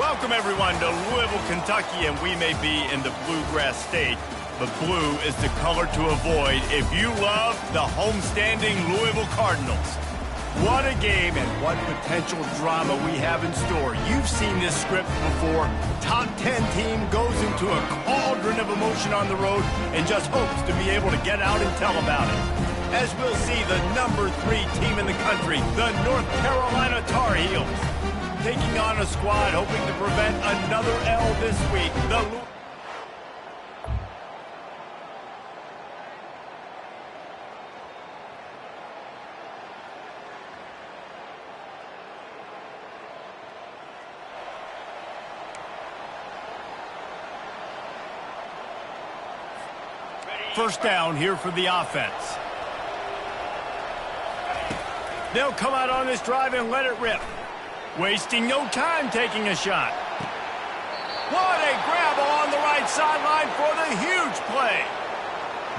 Welcome, everyone, to Louisville, Kentucky, and we may be in the Bluegrass State, but blue is the color to avoid if you love the homestanding Louisville Cardinals. What a game and what potential drama we have in store. You've seen this script before. Top 10 team goes into a cauldron of emotion on the road and just hopes to be able to get out and tell about it. As we'll see the number 3 team in the country, the North Carolina Tar Heels, taking on a squad hoping to prevent another L this week. First down here for the offense. They'll come out on this drive and let it rip. Wasting no time taking a shot. What a grab along the right sideline for the huge play.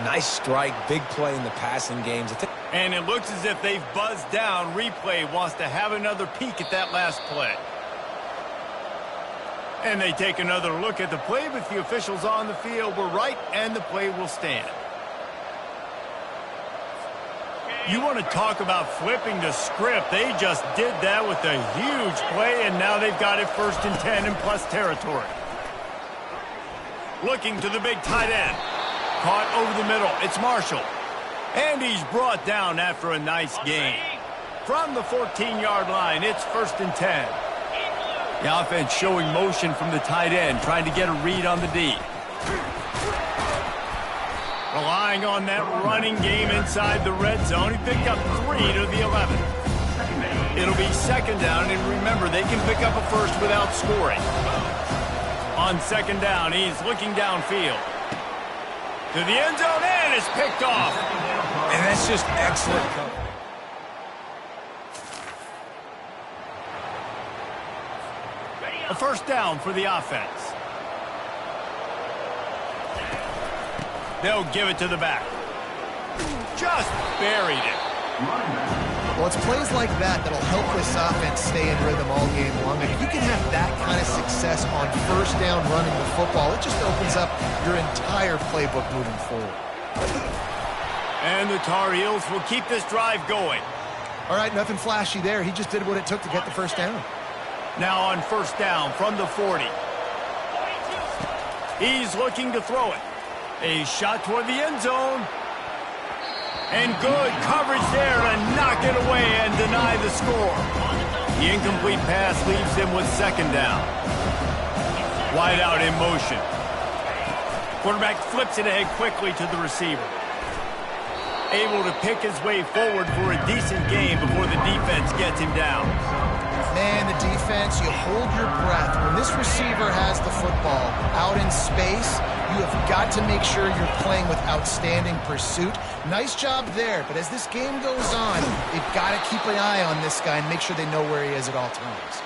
Nice strike, big play in the passing games. And it looks as if they've buzzed down. Replay wants to have another peek at that last play. And they take another look at the play, but the officials on the field were right, and the play will stand. You want to talk about flipping the script. They just did that with a huge play, and now they've got it 1st and 10 in plus territory. Looking to the big tight end. Caught over the middle. It's Marshall. And he's brought down after a nice gain. From the 14-yard line, it's 1st and 10. The offense showing motion from the tight end, trying to get a read on the D. Relying on that running game inside the red zone. He picked up 3 to the 11. It'll be 2nd down, and remember, they can pick up a first without scoring. On 2nd down, he's looking downfield. To the end zone, and it's picked off. And that's just excellent coverage. A first down for the offense. They'll give it to the back. Just buried it. Well, it's plays like that that'll help this offense stay in rhythm all game long. And if you can have that kind of success on first down running the football, it just opens up your entire playbook moving forward. And the Tar Heels will keep this drive going. All right, nothing flashy there. He just did what it took to get the first down. Now on first down from the 40. He's looking to throw it. A shot toward the end zone. And good coverage there to knock it away and deny the score. The incomplete pass leaves him with 2nd down. Wide out in motion. Quarterback flips it ahead quickly to the receiver. Able to pick his way forward for a decent game before the defense gets him down. Man, the defense, you hold your breath. When this receiver has the football out in space, you have got to make sure you're playing with outstanding pursuit. Nice job there, but as this game goes on, you've got to keep an eye on this guy and make sure they know where he is at all times.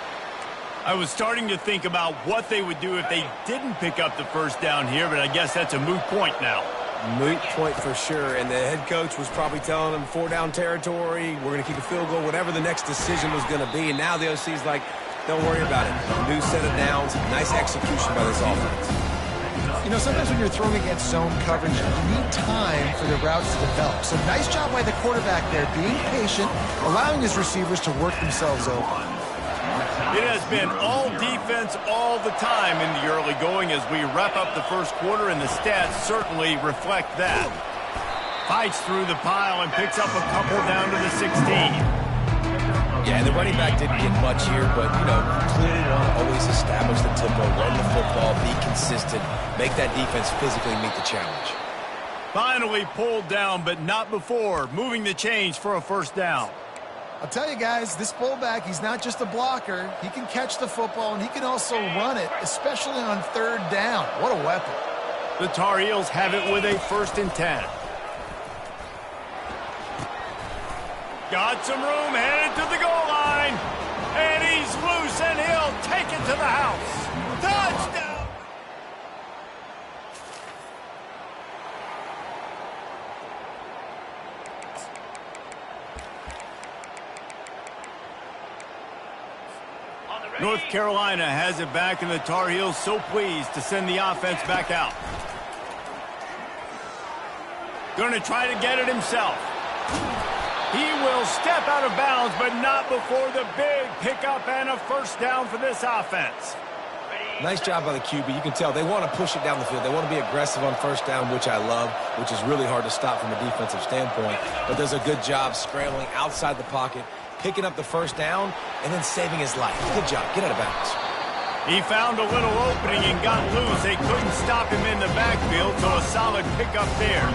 I was starting to think about what they would do if they didn't pick up the first down here, but I guess that's a moot point now. Moot point for sure, and the head coach was probably telling them 4-down territory, we're going to keep a field goal, whatever the next decision was going to be, and now the OC's like, don't worry about it. New set of downs, nice execution by this offense. You know, sometimes when you're throwing against zone coverage, you need time for the routes to develop. So nice job by the quarterback there, being patient, allowing his receivers to work themselves open. It has been all defense all the time in the early going as we wrap up the first quarter, and the stats certainly reflect that. Fights through the pile and picks up a couple down to the 16. Yeah, the running back didn't get much here, but, you know, clearly want to always establish the tempo, run the football, be consistent, make that defense physically meet the challenge. Finally pulled down, but not before, moving the chains for a first down. I'll tell you guys, this fullback, he's not just a blocker. He can catch the football, and he can also run it, especially on 3rd down. What a weapon. The Tar Heels have it with a 1st and 10. Got some room, headed to the goal line. And he's loose, and he'll take it to the house. Touchdown! North Carolina has it back, and the Tar Heels so pleased to send the offense back out. Going to try to get it himself. He will step out of bounds, but not before the big pickup and a first down for this offense. Nice job by the QB. You can tell they want to push it down the field. They want to be aggressive on first down, which I love, which is really hard to stop from a defensive standpoint. But does a good job scrambling outside the pocket, picking up the first down, and then saving his life. Good job. Get out of bounds. He found a little opening and got loose. They couldn't stop him in the backfield, so a solid pickup there.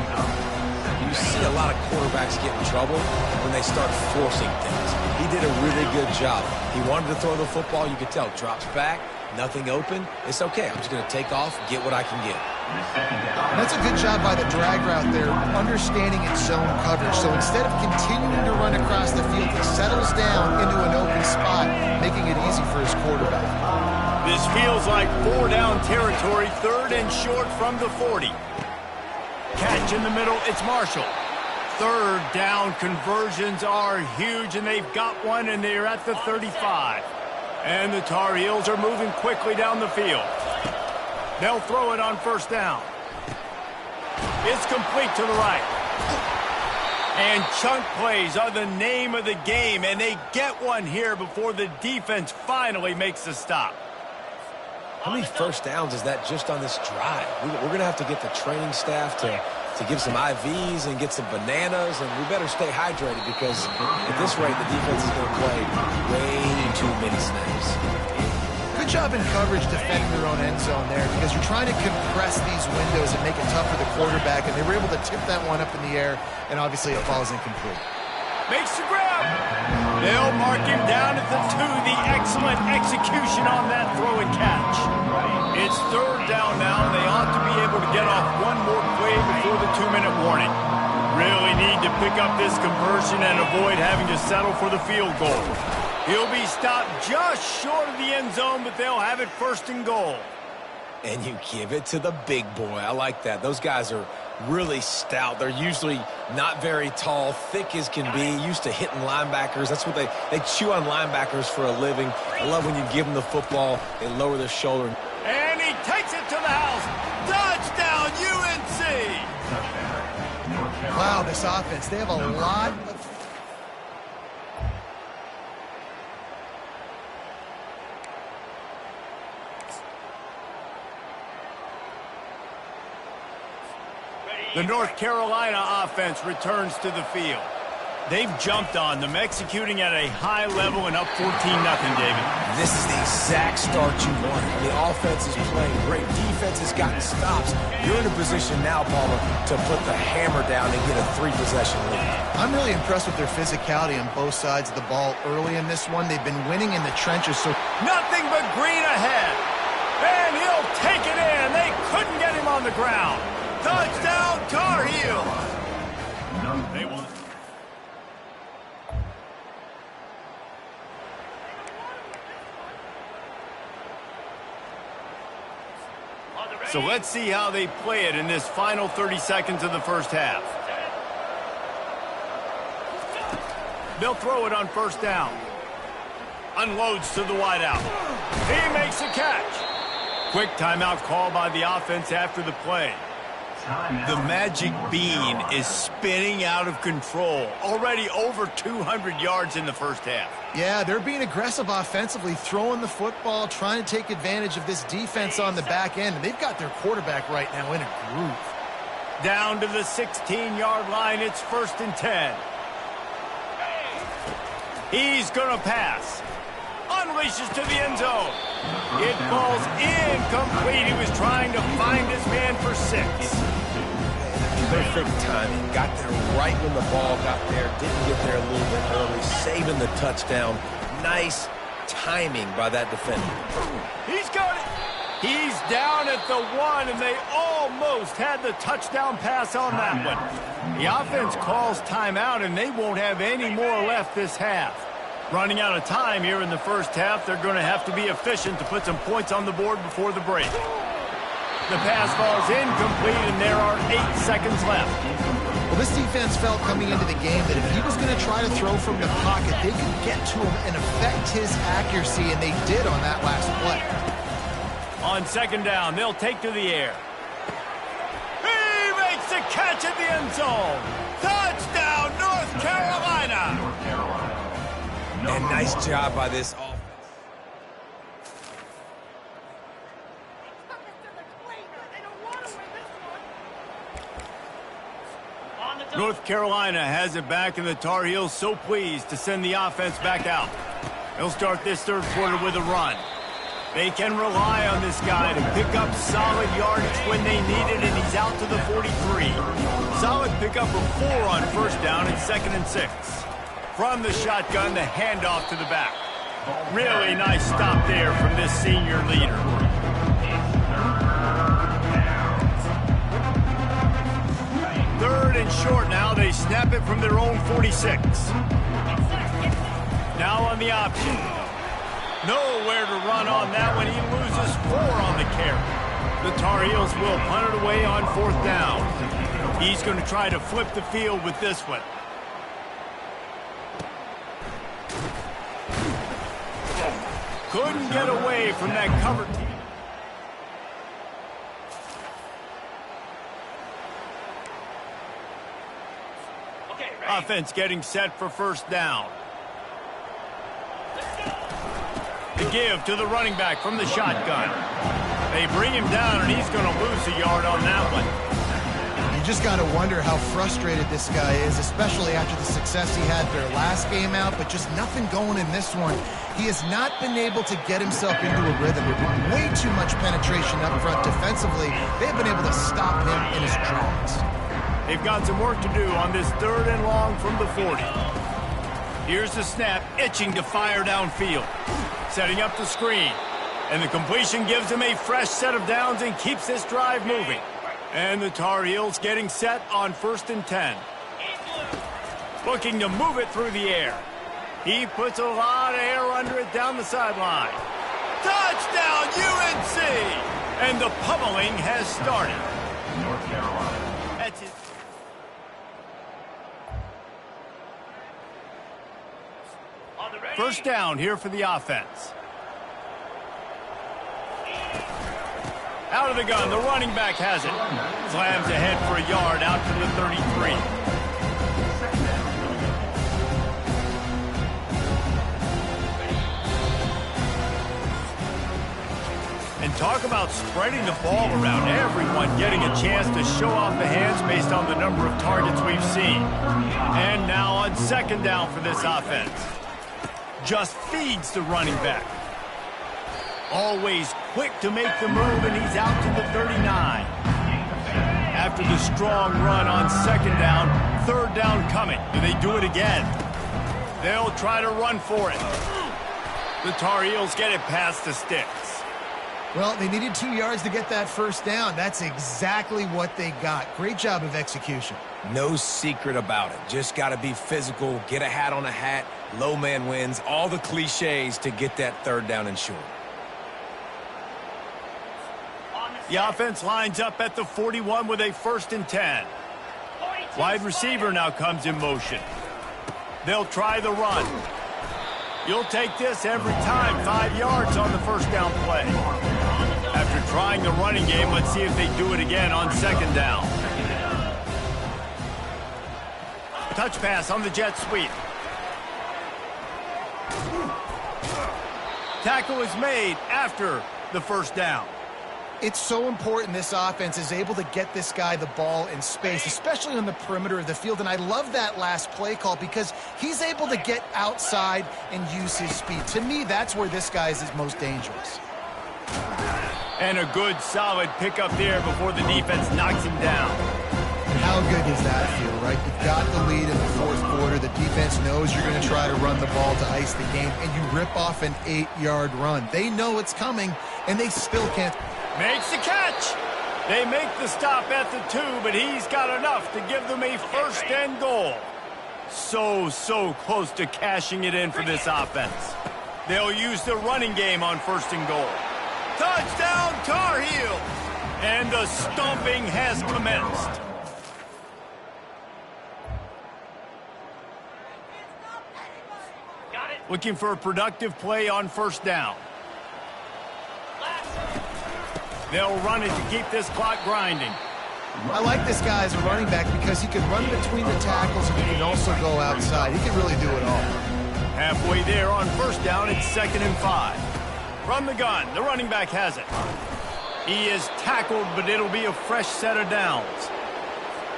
You see a lot of quarterbacks get in trouble when they start forcing things. He did a really good job. He wanted to throw the football. You could tell. Drops back. Nothing open. It's okay. I'm just going to take off, get what I can get. That's a good job by the drag route there, understanding its zone coverage. So instead of continuing to run across the field, he settles down into an open spot, making it easy for his quarterback. This feels like 4-down territory, 3rd and short from the 40. Catch in the middle, it's Marshall. 3rd down conversions are huge, and they've got one, and they're at the 35. And the Tar Heels are moving quickly down the field. They'll throw it on first down. It's complete to the right. And chunk plays are the name of the game, and they get one here before the defense finally makes the stop. How many first downs is that just on this drive? We're going to have to get the training staff to give some IVs and get some bananas, and we better stay hydrated because at this rate, the defense is going to play way too many snaps. Good job in coverage defending their own end zone there because you're trying to compress these windows and make it tough for the quarterback, and they were able to tip that one up in the air, and obviously it falls incomplete. Makes the grab. They'll mark him down at the 2. The excellent execution on that throw and catch. It's 3rd down now, and they ought to be able to get off one more play before the 2-minute warning. Really need to pick up this conversion and avoid having to settle for the field goal. He'll be stopped just short of the end zone, but they'll have it 1st and goal. And you give it to the big boy. I like that. Those guys are really stout. They're usually not very tall, thick as can be, used to hitting linebackers. That's what they chew on linebackers for a living. I love when you give them the football, they lower their shoulder. And he takes it to the house. Touchdown, UNC! Wow, this offense, they have a lot of... The North Carolina offense returns to the field. They've jumped on them, executing at a high level and up 14-0, David. This is the exact start you want. The offense is playing great. Defense has gotten stops. You're in a position now, Palmer, to put the hammer down and get a 3-possession lead. I'm really impressed with their physicality on both sides of the ball early in this one. They've been winning in the trenches. So nothing but green ahead. And he'll take it in. They couldn't get him on the ground. Touchdown, Tar Heels. They won. So let's see how they play it in this final 30 seconds of the first half. They'll throw it on first down. Unloads to the wideout. He makes a catch. Quick timeout call by the offense after the play. The magic bean is spinning out of control. Already over 200 yards in the first half. Yeah, they're being aggressive offensively, throwing the football, trying to take advantage of this defense on the back end. And they've got their quarterback right now in a groove. Down to the 16-yard line, it's 1st and 10. He's going to pass. Unleashes to the end zone. It falls incomplete. He was trying to find his man for 6. Perfect timing. Got there right when the ball got there. Didn't get there a little bit early. Saving the touchdown. Nice timing by that defender. He's got it. He's down at the 1, and they almost had the touchdown pass on that one. The offense calls timeout, and they won't have any more left this half. Running out of time here in the first half, they're going to have to be efficient to put some points on the board before the break. The pass falls incomplete, and there are 8 seconds left. Well, this defense felt coming into the game that if he was going to try to throw from the pocket, they could get to him and affect his accuracy, and they did on that last play. On second down, they'll take to the air. He makes the catch at the end zone. Touchdown, North Carolina. And nice job by this offense. North Carolina has it back, and the Tar Heels so pleased to send the offense back out. They'll start this third quarter with a run. They can rely on this guy to pick up solid yardage when they need it, and he's out to the 43. Solid pickup of 4 on first down and 2nd and 6. From the shotgun, the handoff to the back. Really nice stop there from this senior leader. Third and short now. They snap it from their own 46. Now on the option. Nowhere to run on that one. He loses 4 on the carry. The Tar Heels will punt it away on 4th down. He's going to try to flip the field with this one. Couldn't get away from that cover team. Offense getting set for first down. The give to the running back from the shotgun. They bring him down, and he's going to lose a yard on that one. You just got to wonder how frustrated this guy is, especially after the success he had their last game out, but just nothing going in this one. He has not been able to get himself into a rhythm. Way too much penetration up front defensively. They've been able to stop him in his tracks. They've got some work to do on this 3rd and long from the 40. Here's the snap, itching to fire downfield. Setting up the screen. And the completion gives him a fresh set of downs and keeps this drive moving. And the Tar Heels getting set on 1st and 10. Looking to move it through the air. He puts a lot of air under it down the sideline. Touchdown, UNC! And the pummeling has started. North Carolina. That's it. First down here for the offense. Out of the gun, the running back has it. Slams ahead for a yard out to the 33. And talk about spreading the ball around. Everyone getting a chance to show off the hands based on the number of targets we've seen. And now on second down for this offense. Just feeds the running back. Always quick to make the move, and he's out to the 39. After the strong run on second down, third down coming. Do they do it again? They'll try to run for it. The Tar Heels get it past the sticks. Well, they needed 2 yards to get that first down. That's exactly what they got. Great job of execution. No secret about it. Just got to be physical, get a hat on a hat, low man wins, all the cliches to get that 3rd down and short. The offense lines up at the 41 with a 1st and 10. Wide receiver now comes in motion. They'll try the run. You'll take this every time. 5 yards on the first down play. After trying the running game, let's see if they do it again on second down. Touch pass on the jet sweep. Tackle is made after the first down. It's so important this offense is able to get this guy the ball in space, especially on the perimeter of the field. And I love that last play call because he's able to get outside and use his speed. To me, that's where this guy is most dangerous. And a good, solid pickup there before the defense knocks him down. How good does that feel, right? You've got the lead in the 4th quarter. The defense knows you're going to try to run the ball to ice the game, and you rip off an 8-yard run. They know it's coming, and they still can't. Makes the catch. They make the stop at the 2, but he's got enough to give them a 1st and goal. So close to cashing it in for this offense. They'll use the running game on 1st and goal. Touchdown, Tar Heels. And the stomping has commenced. Looking for a productive play on first down. They'll run it to keep this clock grinding. I like this guy as a running back because he can run between the tackles and he can also go outside. He can really do it all. Halfway there on first down, it's 2nd and 5. From the gun, the running back has it. He is tackled, but it'll be a fresh set of downs.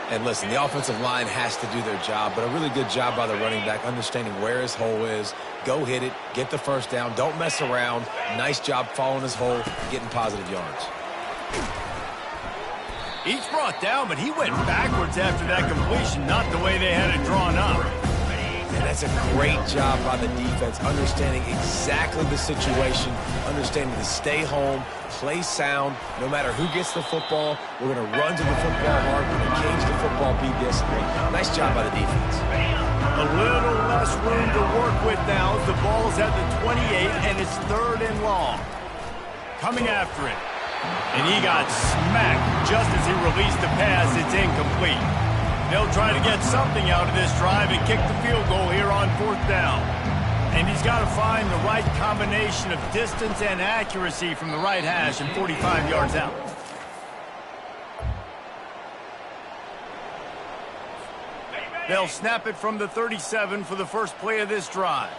And listen, the offensive line has to do their job, but a really good job by the running back understanding where his hole is. Go hit it, get the first down, don't mess around. Nice job following his hole, getting positive yards. He's brought down, but he went backwards after that completion, not the way they had it drawn up. And that's a great job by the defense, understanding exactly the situation, understanding to stay home, play sound. No matter who gets the football, we're going to run to the football hard. We're going to cage the football, be disciplined. Nice job by the defense. A little less room to work with now as the ball's at the 28, and it's 3rd and long. Coming after it. And he got smacked just as he released the pass. It's incomplete. They'll try to get something out of this drive and kick the field goal here on 4th down. And he's got to find the right combination of distance and accuracy from the right hash and 45 yards out. They'll snap it from the 37 for the first play of this drive.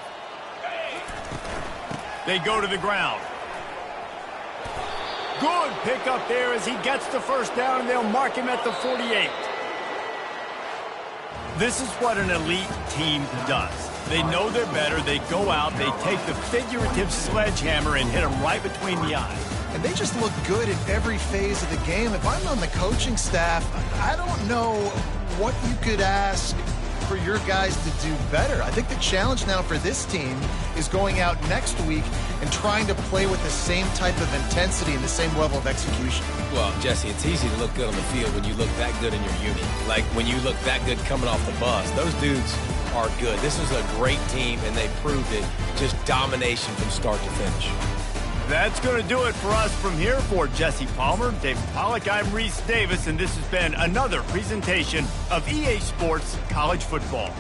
They go to the ground. Good pickup there as he gets the first down, and they'll mark him at the 48. This is what an elite team does. They know they're better. They go out, they take the figurative sledgehammer and hit them right between the eyes. And they just look good in every phase of the game. If I'm on the coaching staff, I don't know what you could ask for your guys to do better. I think the challenge now for this team is going out next week and trying to play with the same type of intensity and the same level of execution. Well, Jesse, it's easy to look good on the field when you look that good in your unit. Like when you look that good coming off the bus. Those dudes are good. This is a great team, and they proved it. Just domination from start to finish. That's going to do it for us from here. For Jesse Palmer, David Pollack, I'm Reese Davis, and this has been another presentation of EA Sports College Football.